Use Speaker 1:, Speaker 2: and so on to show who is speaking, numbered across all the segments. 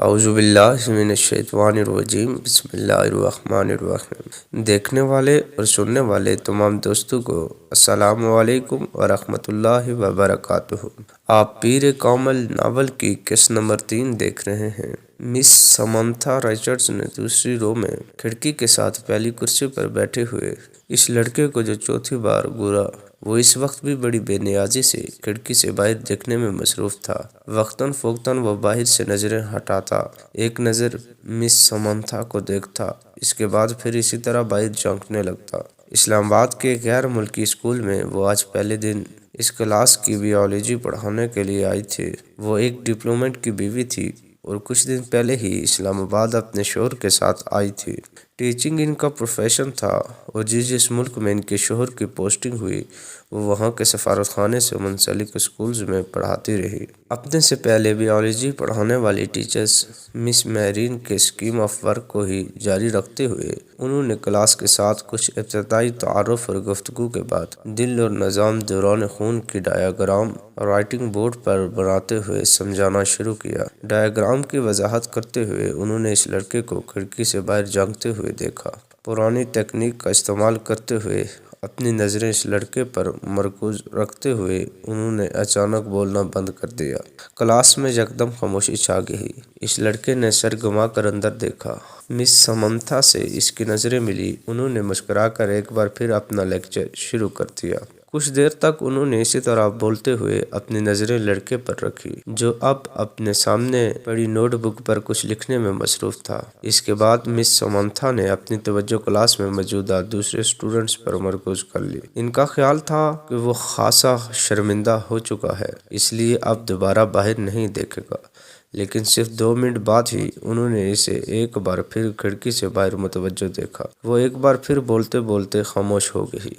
Speaker 1: اعوذ باللہ من الشیطان الرجیم، بسم اللہ الرحمن الرحیم۔ دیکھنے والے اور سننے والے تمام دوستوں کو السلام علیکم ورحمۃ اللہ وبرکاتہ۔ آپ پیر کامل ناول کی قسط نمبر 3 دیکھ رہے ہیں۔ مس سمنتھا رچرڈز نے دوسری رو میں کھڑکی کے ساتھ پہلی کرسی پر بیٹھے ہوئے اس لڑکے کو جو چوتھی بار گورا، وہ اس وقت بھی بڑی بے نیازی سے کھڑکی سے باہر دیکھنے میں مصروف تھا۔ وقتاً فوقتاً وہ باہر سے نظریں ہٹاتا، ایک نظر مس سمنتھا کو دیکھتا، اس کے بعد پھر اسی طرح باہر جھانکنے لگتا۔ اسلام آباد کے غیر ملکی اسکول میں وہ آج پہلے دن اس کلاس کی بیالوجی پڑھانے کے لیے آئی تھی۔ وہ ایک ڈپلومیٹ کی بیوی تھی اور کچھ دن پہلے ہی اسلام آباد اپنے شوہر کے ساتھ آئی تھی۔ ٹیچنگ ان کا پروفیشن تھا اور جس ملک میں ان کے شوہر کی پوسٹنگ ہوئی وہ وہاں کے سفارت خانے سے منسلک اسکولز میں پڑھاتی رہی۔ اپنے سے پہلے بیالوجی پڑھانے والی ٹیچرز مس میرین کے اسکیم آف ورک کو ہی جاری رکھتے ہوئے انہوں نے کلاس کے ساتھ کچھ ابتدائی تعارف اور گفتگو کے بعد دل اور نظام دوران خون کی ڈایاگرام رائٹنگ بورڈ پر بناتے ہوئے سمجھانا شروع کیا۔ ڈایاگرام کی وضاحت کرتے ہوئے انہوں نے اس لڑکے کو کھڑکی سے باہر جھانکتے ہوئے دیکھا۔ پرانی تکنیک کا استعمال کرتے ہوئے اپنی نظریں اس لڑکے پر مرکوز رکھتے ہوئے انہوں نے اچانک بولنا بند کر دیا۔ کلاس میں یکدم خاموشی چھا گئی۔ اس لڑکے نے سر گھما کر اندر دیکھا۔ مس سمنتھا سے اس کی نظریں ملی۔ انہوں نے مسکرا کر ایک بار پھر اپنا لیکچر شروع کر دیا۔ کچھ دیر تک انہوں نے اسی طرح بولتے ہوئے اپنی نظریں لڑکے پر رکھی جو اب اپنے سامنے پڑی نوٹ بک پر کچھ لکھنے میں مصروف تھا۔ اس کے بعد مس سمنتھا نے اپنی توجہ کلاس میں موجودہ دوسرے اسٹوڈنٹس پر مرکوز کر لی۔ ان کا خیال تھا کہ وہ خاصا شرمندہ ہو چکا ہے، اس لیے اب دوبارہ باہر نہیں دیکھے گا، لیکن صرف 2 منٹ بعد ہی انہوں نے اسے ایک بار پھر کھڑکی سے باہر متوجہ دیکھا۔ وہ ایک بار پھر بولتے بولتے خاموش ہو گئی۔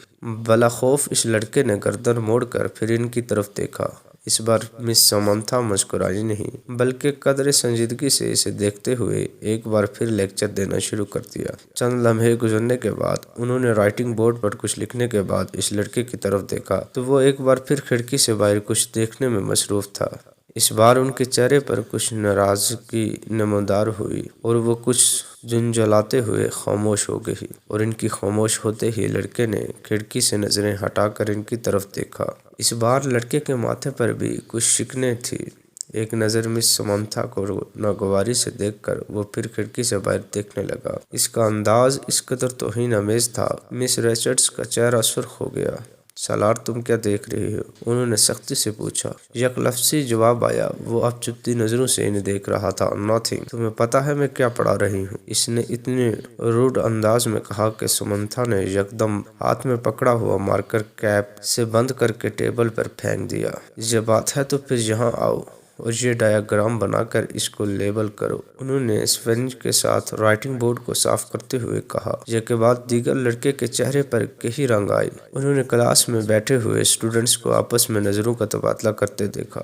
Speaker 1: بلا خوف اس لڑکے نے گردن موڑ کر پھر ان کی طرف دیکھا۔ اس بار مس سمنتھا مسکرائی نہیں بلکہ قدر سنجیدگی سے اسے دیکھتے ہوئے ایک بار پھر لیکچر دینا شروع کر دیا۔ چند لمحے گزرنے کے بعد انہوں نے رائٹنگ بورڈ پر کچھ لکھنے کے بعد اس لڑکے کی طرف دیکھا تو وہ ایک بار پھر کھڑکی سے باہر کچھ دیکھنے میں مصروف تھا۔ اس بار ان کے چہرے پر کچھ ناراضگی نمودار ہوئی اور وہ کچھ جھنجھلاتے ہوئے خاموش ہو گئی، اور ان کی خاموش ہوتے ہی لڑکے نے کھڑکی سے نظریں ہٹا کر ان کی طرف دیکھا۔ اس بار لڑکے کے ماتھے پر بھی کچھ شکنیں تھیں۔ ایک نظر مس سمنتھا کو ناگواری سے دیکھ کر وہ پھر کھڑکی سے باہر دیکھنے لگا۔ اس کا انداز اس قدر توہین آمیز تھا مس رچرڈز کا چہرہ سرخ ہو گیا۔ سالار تم کیا دیکھ رہی ہو؟ انہوں نے سختی سے پوچھا۔ یک لفظی جواب آیا۔ وہ اب چپتی نظروں سے انہیں دیکھ رہا تھا۔ ناتھنگ۔ تمہیں پتا ہے میں کیا پڑھا رہی ہوں؟ اس نے اتنے روڈ انداز میں کہا کہ سمنتھا نے یکدم ہاتھ میں پکڑا ہوا مارکر کیپ سے بند کر کے ٹیبل پر پھینک دیا۔ یہ بات ہے تو پھر یہاں آؤ اور یہ ڈایاگرام بنا کر اس کو لیبل کرو۔ انہوں نے اسپنج کے ساتھ رائٹنگ بورڈ کو صاف کرتے ہوئے کہا۔ یہ کے بعد دیگر لڑکے کے چہرے پر کئی رنگ آئے۔ انہوں نے کلاس میں بیٹھے ہوئے اسٹوڈنٹس کو آپس میں نظروں کا تبادلہ کرتے دیکھا۔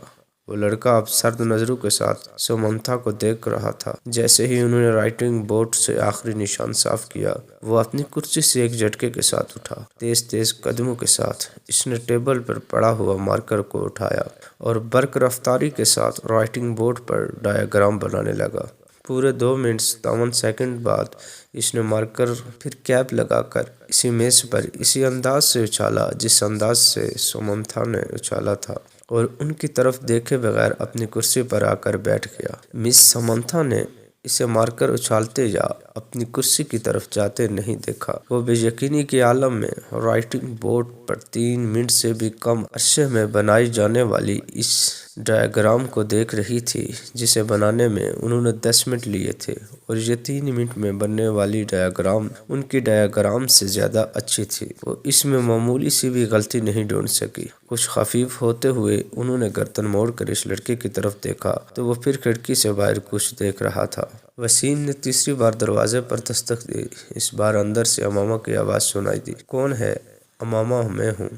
Speaker 1: وہ لڑکا اب سرد نظروں کے ساتھ سمنتھا کو دیکھ رہا تھا۔ جیسے ہی انہوں نے رائٹنگ بورڈ سے آخری نشان صاف کیا وہ اپنی کرسی سے ایک جھٹکے کے ساتھ اٹھا۔ تیز تیز قدموں کے ساتھ اس نے ٹیبل پر پڑا ہوا مارکر کو اٹھایا اور برق رفتاری کے ساتھ رائٹنگ بورڈ پر ڈایاگرام بنانے لگا۔ پورے 2 منٹ 57 سیکنڈ بعد اس نے مارکر پھر کیپ لگا کر اسی میز پر اسی انداز سے اچھالا جس انداز سے سمنتھا نے اچھالا تھا، اور ان کی طرف دیکھے بغیر اپنی کرسی پر آ کر بیٹھ گیا۔ مس سمنتھا نے اسے مارکر اچھالتے یا اپنی کرسی کی طرف جاتے نہیں دیکھا۔ وہ بے یقینی کے عالم میں رائٹنگ بورڈ پر 3 منٹ سے بھی کم عرصے میں بنائی جانے والی اس ڈایاگرام کو دیکھ رہی تھی جسے بنانے میں انہوں نے 10 منٹ لیے تھے، اور یہ 3 منٹ میں بننے والی ڈایاگرام ان کی ڈایاگرام سے زیادہ اچھی تھی۔ وہ اس میں معمولی سی بھی غلطی نہیں ڈھونڈ سکی۔ کچھ خفیف ہوتے ہوئے انہوں نے گردن موڑ کر اس لڑکے کی طرف دیکھا تو وہ پھر کھڑکی سے باہر کچھ دیکھ رہا تھا۔ وسیم نے تیسری بار دروازے پر دستک دی۔ اس بار اندر سے امامہ کی آواز سنائی دی۔ کون ہے؟ امامہ میں ہوں۔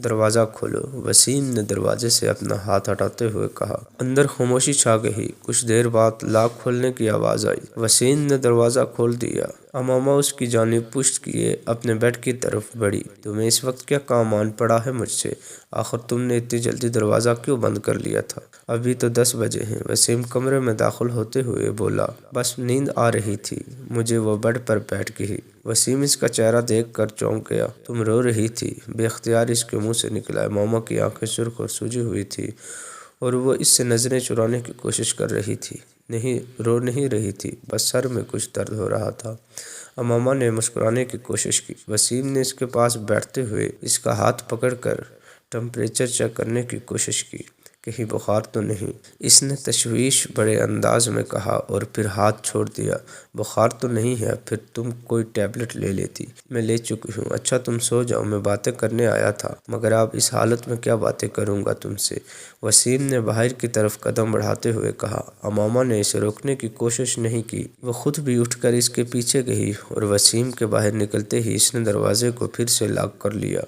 Speaker 1: دروازہ کھولو۔ وسیم نے دروازے سے اپنا ہاتھ ہٹاتے ہوئے کہا۔ اندر خاموشی چھا گئی۔ کچھ دیر بعد لاک کھولنے کی آواز آئی۔ وسیم نے دروازہ کھول دیا۔ امامہ اس کی جانب پشت کیے اپنے بیڈ کی طرف بڑھی۔ تمہیں اس وقت کیا کام آن پڑا ہے مجھ سے؟ آخر تم نے اتنی جلدی دروازہ کیوں بند کر لیا تھا؟ ابھی تو 10 بجے ہیں۔ وسیم کمرے میں داخل ہوتے ہوئے بولا۔ بس نیند آ رہی تھی مجھے، وہ بیڈ پر بیٹھ گئی۔ وسیم اس کا چہرہ دیکھ کر چونک گیا۔ تم رو رہی تھی؟ بے اختیار اس کے منہ سے نکلا۔ امامہ کی آنکھیں سرخ اور سوجی ہوئی تھی اور وہ اس سے نظریں چرانے کی کوشش کر رہی تھی۔ نہیں، رو نہیں رہی تھی، بس سر میں کچھ درد ہو رہا تھا۔ امامہ نے مسکرانے کی کوشش کی۔ وسیم نے اس کے پاس بیٹھتے ہوئے اس کا ہاتھ پکڑ کر ٹمپریچر چیک کرنے کی کوشش کی۔ کہیں بخار تو نہیں؟ اس نے تشویش بڑے انداز میں کہا اور پھر ہاتھ چھوڑ دیا۔ بخار تو نہیں ہے؟ پھر تم کوئی ٹیبلٹ لے لیتی۔ میں لے چکی ہوں۔ اچھا تم سو جاؤ، میں باتیں کرنے آیا تھا، مگر اب اس حالت میں کیا باتیں کروں گا تم سے؟ وسیم نے باہر کی طرف قدم بڑھاتے ہوئے کہا۔ امامہ نے اسے روکنے کی کوشش نہیں کی، وہ خود بھی اٹھ کر اس کے پیچھے گئی اور وسیم کے باہر نکلتے ہی اس نے دروازے کو پھر سے لاک کر لیا۔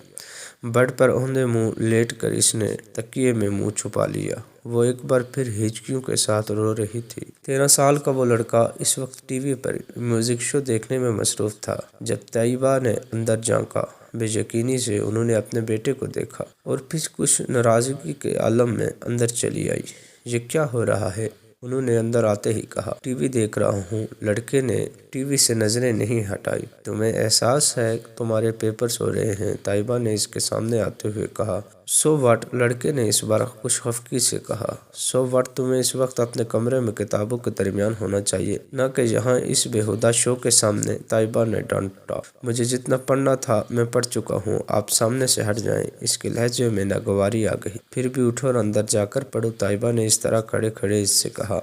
Speaker 1: بیڈ پر اوندھے منہ لیٹ کر اس نے تکیے میں منہ چھپا لیا۔ وہ ایک بار پھر ہچکیوں کے ساتھ رو رہی تھی۔ 13 سال کا وہ لڑکا اس وقت ٹی وی پر میوزک شو دیکھنے میں مصروف تھا۔ جب طیبہ نے اندر جھانکا، بے یقینی سے انہوں نے اپنے بیٹے کو دیکھا اور پھر کچھ ناراضگی کے عالم میں اندر چلی آئی۔ یہ کیا ہو رہا ہے؟ انہوں نے اندر آتے ہی کہا۔ ٹی وی دیکھ رہا ہوں۔ لڑکے نے ٹی وی سے نظریں نہیں ہٹائی۔ تمہیں احساس ہے تمہارے پیپرز ہو رہے ہیں، طیبہ نے اس کے سامنے آتے ہوئے کہا۔ So what? لڑکے نے اس بار کچھ خفگی سے کہا۔ So what? تمہیں اس وقت اپنے کمرے میں کتابوں کے درمیان ہونا چاہیے، نہ کہ یہاں اس بےہودہ شو کے سامنے، طیبہ نے ڈانٹا۔ مجھے جتنا پڑھنا تھا میں پڑھ چکا ہوں، آپ سامنے سے ہٹ جائیں۔ اس کے لہجے میں ناگواری آ گئی۔ پھر بھی اٹھو اور اندر جا کر پڑھو، طیبہ نے اس طرح کھڑے کھڑے اس سے کہا۔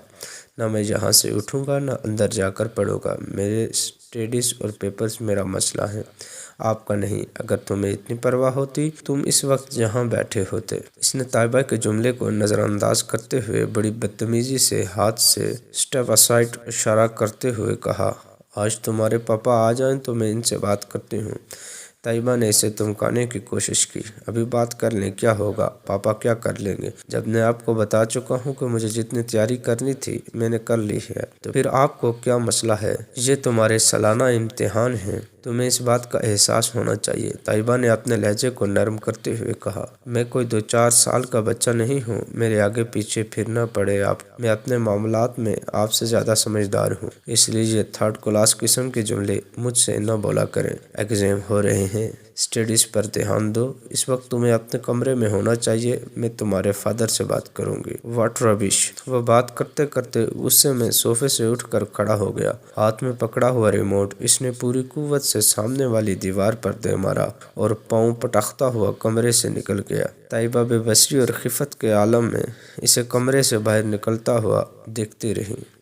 Speaker 1: نہ میں یہاں سے اٹھوں گا نہ اندر جا کر پڑھوں گا، میرے اسٹڈیز اور پیپرز میرا مسئلہ ہے، آپ کا نہیں۔ اگر تمہیں اتنی پرواہ ہوتی تم اس وقت یہاں بیٹھے ہوتے۔ اس نے طیبہ کے جملے کو نظر انداز کرتے ہوئے بڑی بدتمیزی سے ہاتھ سے اسٹیپ اسائڈ اشارہ کرتے ہوئے کہا۔ آج تمہارے پاپا آ جائیں تو میں ان سے بات کرتی ہوں۔ طیبہ نے اسے دھمکانے کی کوشش کی۔ ابھی بات کر لیں، کیا ہوگا؟ پاپا کیا کر لیں گے؟ جب میں آپ کو بتا چکا ہوں کہ مجھے جتنی تیاری کرنی تھی میں نے کر لی ہے، تو پھر آپ کو کیا مسئلہ ہے؟ یہ تمہارے سالانہ امتحان ہیں، تمہیں اس بات کا احساس ہونا چاہیے، طیبہ نے اپنے لہجے کو نرم کرتے ہوئے کہا۔ میں کوئی 2-4 سال کا بچہ نہیں ہوں، میرے آگے پیچھے پھرنا پڑے آپ۔ میں اپنے معاملات میں آپ سے زیادہ سمجھدار ہوں، اس لیے یہ 3rd کلاس قسم کے جملے مجھ سے نہ بولا کریں۔ ایگزام ہو رہے ہیں، اسٹڈیز پر دھیان دو۔ اس وقت تمہیں اپنے کمرے میں ہونا چاہیے، میں تمہارے فادر سے بات کروں گی۔ واٹ ربش! وہ بات کرتے کرتے غصے میں صوفے سے اٹھ کر کھڑا ہو گیا۔ ہاتھ میں پکڑا ہوا ریموٹ اس نے پوری قوت سے سامنے والی دیوار پر دے مارا اور پاؤں پٹختا ہوا کمرے سے نکل گیا۔ طیبہ بے بسی اور خفت کے عالم میں اسے کمرے سے باہر نکلتا ہوا دیکھتی رہی۔